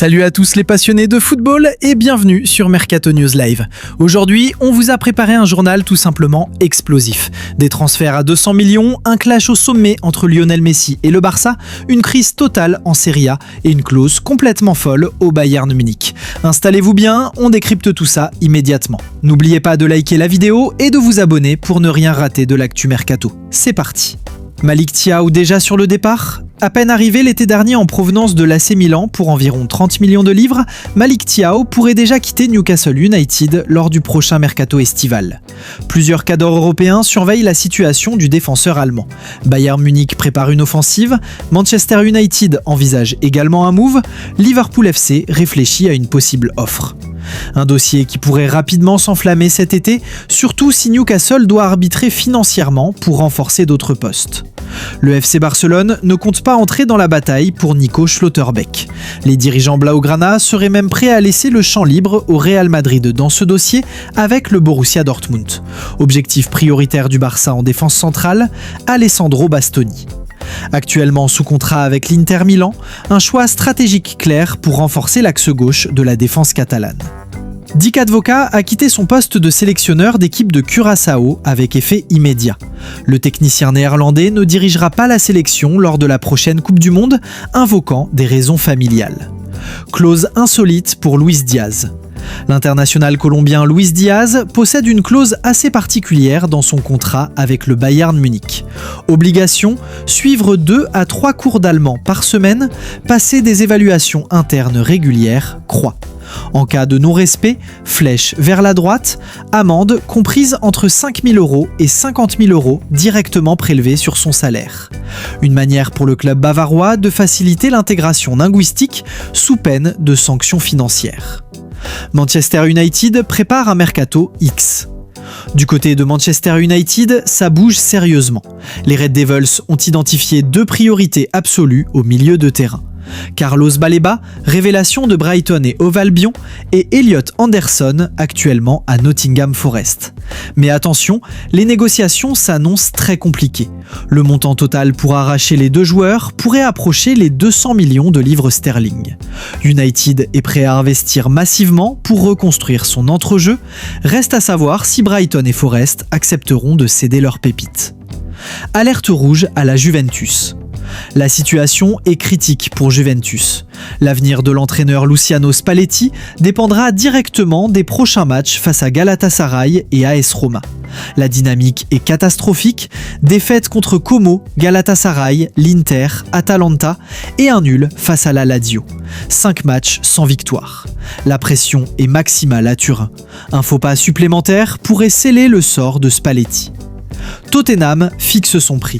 Salut à tous les passionnés de football et bienvenue sur Mercato News Live. Aujourd'hui, on vous a préparé un journal tout simplement explosif. Des transferts à 200 millions, un clash au sommet entre Lionel Messi et le Barça, une crise totale en Serie A et une clause complètement folle au Bayern Munich. Installez-vous bien, on décrypte tout ça immédiatement. N'oubliez pas de liker la vidéo et de vous abonner pour ne rien rater de l'actu Mercato. C'est parti. Malick Thiaw déjà sur le départ ? À peine arrivé l'été dernier en provenance de l'AC Milan pour environ 30 millions de livres, Malick Thiaw pourrait déjà quitter Newcastle United lors du prochain mercato estival. Plusieurs cadors européens surveillent la situation du défenseur allemand. Bayern Munich prépare une offensive, Manchester United envisage également un move, Liverpool FC réfléchit à une possible offre. Un dossier qui pourrait rapidement s'enflammer cet été, surtout si Newcastle doit arbitrer financièrement pour renforcer d'autres postes. Le FC Barcelone ne compte pas entrer dans la bataille pour Nico Schlotterbeck. Les dirigeants blaugrana seraient même prêts à laisser le champ libre au Real Madrid dans ce dossier avec le Borussia Dortmund. Objectif prioritaire du Barça en défense centrale, Alessandro Bastoni. Actuellement sous contrat avec l'Inter Milan, un choix stratégique clair pour renforcer l'axe gauche de la défense catalane. Dick Advocaat a quitté son poste de sélectionneur d'équipe de Curaçao avec effet immédiat. Le technicien néerlandais ne dirigera pas la sélection lors de la prochaine Coupe du Monde, invoquant des raisons familiales. Clause insolite pour Luis Diaz. L'international colombien Luis Diaz possède une clause assez particulière dans son contrat avec le Bayern Munich. Obligation, suivre 2 à 3 cours d'allemand par semaine, passer des évaluations internes régulières, croix. En cas de non-respect, flèche vers la droite, amende comprise entre 5 000 € et 50 000 € directement prélevés sur son salaire. Une manière pour le club bavarois de faciliter l'intégration linguistique sous peine de sanctions financières. Manchester United prépare un mercato X. Du côté de Manchester United, ça bouge sérieusement. Les Red Devils ont identifié 2 priorités absolues au milieu de terrain. Carlos Baleba, révélation de Brighton et Hove Albion, et Elliot Anderson, actuellement à Nottingham Forest. Mais attention, les négociations s'annoncent très compliquées. Le montant total pour arracher les 2 joueurs pourrait approcher les 200 millions de livres sterling. United est prêt à investir massivement pour reconstruire son entrejeu. Reste à savoir si Brighton et Forest accepteront de céder leurs pépites. Alerte rouge à la Juventus. La situation est critique pour Juventus. L'avenir de l'entraîneur Luciano Spalletti dépendra directement des prochains matchs face à Galatasaray et AS Roma. La dynamique est catastrophique, défaite contre Como, Galatasaray, l'Inter, Atalanta et un nul face à la Lazio. 5 matchs sans victoire. La pression est maximale à Turin. Un faux pas supplémentaire pourrait sceller le sort de Spalletti. Tottenham fixe son prix.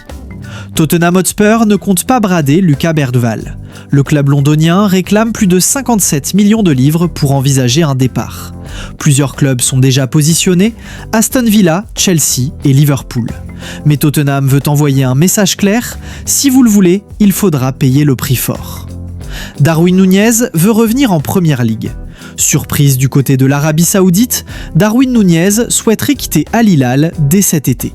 Tottenham Hotspur ne compte pas brader Lucas Berdval. Le club londonien réclame plus de 57 millions de livres pour envisager un départ. Plusieurs clubs sont déjà positionnés, Aston Villa, Chelsea et Liverpool. Mais Tottenham veut envoyer un message clair, si vous le voulez, il faudra payer le prix fort. Darwin Núñez veut revenir en Première Ligue. Surprise du côté de l'Arabie Saoudite, Darwin Núñez souhaiterait quitter Al Hilal dès cet été.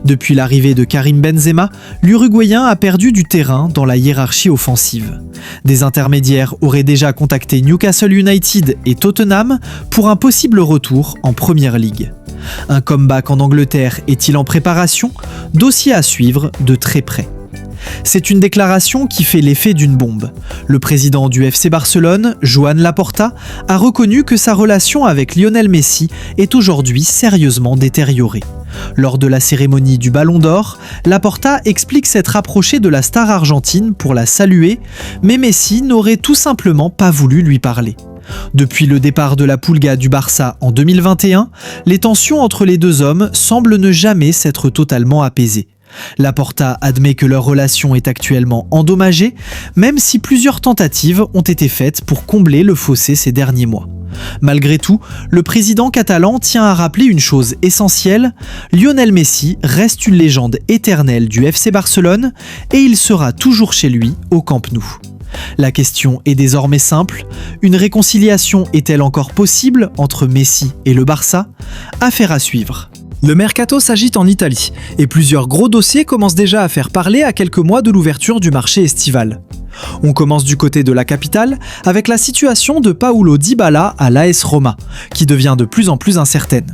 Depuis l'arrivée de Karim Benzema, l'Uruguayen a perdu du terrain dans la hiérarchie offensive. Des intermédiaires auraient déjà contacté Newcastle United et Tottenham pour un possible retour en Première Ligue. Un comeback en Angleterre est-il en préparation ? Dossier à suivre de très près. C'est une déclaration qui fait l'effet d'une bombe. Le président du FC Barcelone, Joan Laporta, a reconnu que sa relation avec Lionel Messi est aujourd'hui sérieusement détériorée. Lors de la cérémonie du Ballon d'Or, Laporta explique s'être rapproché de la star argentine pour la saluer, mais Messi n'aurait tout simplement pas voulu lui parler. Depuis le départ de la Pulga du Barça en 2021, les tensions entre les 2 hommes semblent ne jamais s'être totalement apaisées. Laporta admet que leur relation est actuellement endommagée, même si plusieurs tentatives ont été faites pour combler le fossé ces derniers mois. Malgré tout, le président catalan tient à rappeler une chose essentielle, Lionel Messi reste une légende éternelle du FC Barcelone et il sera toujours chez lui au Camp Nou. La question est désormais simple, une réconciliation est-elle encore possible entre Messi et le Barça ? Affaire à suivre. Le mercato s'agite en Italie et plusieurs gros dossiers commencent déjà à faire parler à quelques mois de l'ouverture du marché estival. On commence du côté de la capitale avec la situation de Paulo Dybala à l'AS Roma, qui devient de plus en plus incertaine.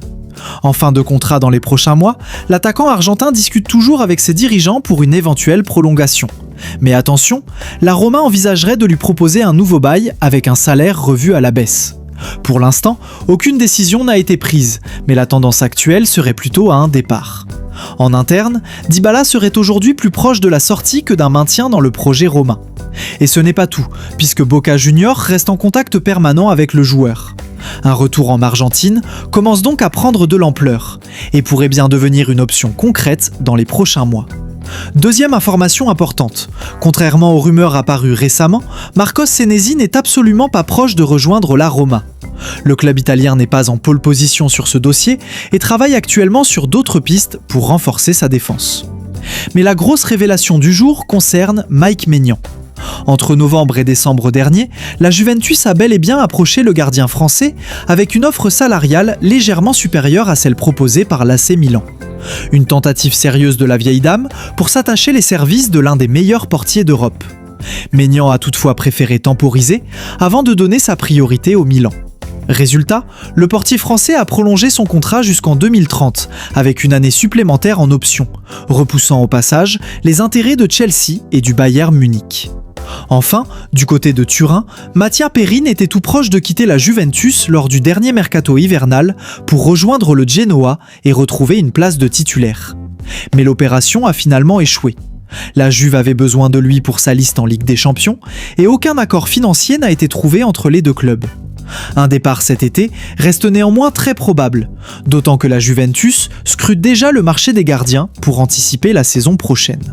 En fin de contrat dans les prochains mois, l'attaquant argentin discute toujours avec ses dirigeants pour une éventuelle prolongation. Mais attention, la Roma envisagerait de lui proposer un nouveau bail avec un salaire revu à la baisse. Pour l'instant, aucune décision n'a été prise, mais la tendance actuelle serait plutôt à un départ. En interne, Dybala serait aujourd'hui plus proche de la sortie que d'un maintien dans le projet romain. Et ce n'est pas tout, puisque Boca Juniors reste en contact permanent avec le joueur. Un retour en Argentine commence donc à prendre de l'ampleur, et pourrait bien devenir une option concrète dans les prochains mois. Deuxième information importante, contrairement aux rumeurs apparues récemment, Marcos Senesi n'est absolument pas proche de rejoindre la Roma. Le club italien n'est pas en pole position sur ce dossier et travaille actuellement sur d'autres pistes pour renforcer sa défense. Mais la grosse révélation du jour concerne Mike Maignan. Entre novembre et décembre dernier, la Juventus a bel et bien approché le gardien français avec une offre salariale légèrement supérieure à celle proposée par l'AC Milan. Une tentative sérieuse de la vieille dame pour s'attacher les services de l'un des meilleurs portiers d'Europe. Maignan a toutefois préféré temporiser avant de donner sa priorité au Milan. Résultat, le portier français a prolongé son contrat jusqu'en 2030 avec une année supplémentaire en option, repoussant au passage les intérêts de Chelsea et du Bayern Munich. Enfin, du côté de Turin, Mattia Perin était tout proche de quitter la Juventus lors du dernier mercato hivernal pour rejoindre le Genoa et retrouver une place de titulaire. Mais l'opération a finalement échoué. La Juve avait besoin de lui pour sa liste en Ligue des Champions et aucun accord financier n'a été trouvé entre les deux clubs. Un départ cet été reste néanmoins très probable, d'autant que la Juventus scrute déjà le marché des gardiens pour anticiper la saison prochaine.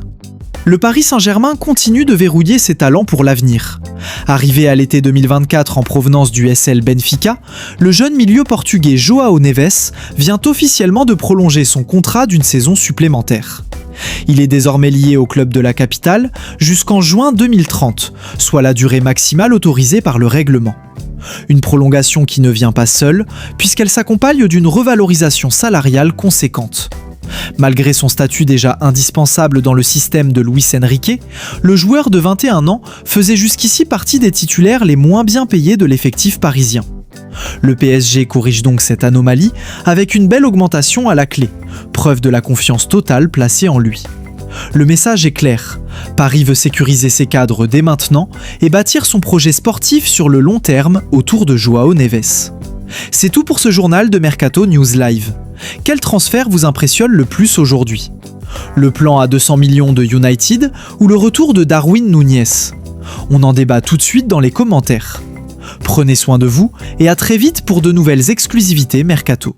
Le Paris Saint-Germain continue de verrouiller ses talents pour l'avenir. Arrivé à l'été 2024 en provenance du SL Benfica, le jeune milieu portugais João Neves vient officiellement de prolonger son contrat d'une saison supplémentaire. Il est désormais lié au club de la capitale jusqu'en juin 2030, soit la durée maximale autorisée par le règlement. Une prolongation qui ne vient pas seule, puisqu'elle s'accompagne d'une revalorisation salariale conséquente. Malgré son statut déjà indispensable dans le système de Luis Enrique, le joueur de 21 ans faisait jusqu'ici partie des titulaires les moins bien payés de l'effectif parisien. Le PSG corrige donc cette anomalie avec une belle augmentation à la clé, preuve de la confiance totale placée en lui. Le message est clair, Paris veut sécuriser ses cadres dès maintenant et bâtir son projet sportif sur le long terme autour de João Neves. C'est tout pour ce journal de Mercato News Live. Quel transfert vous impressionne le plus aujourd'hui ? Le plan à 200 millions de United ou le retour de Darwin Núñez ? On en débat tout de suite dans les commentaires. Prenez soin de vous et à très vite pour de nouvelles exclusivités Mercato.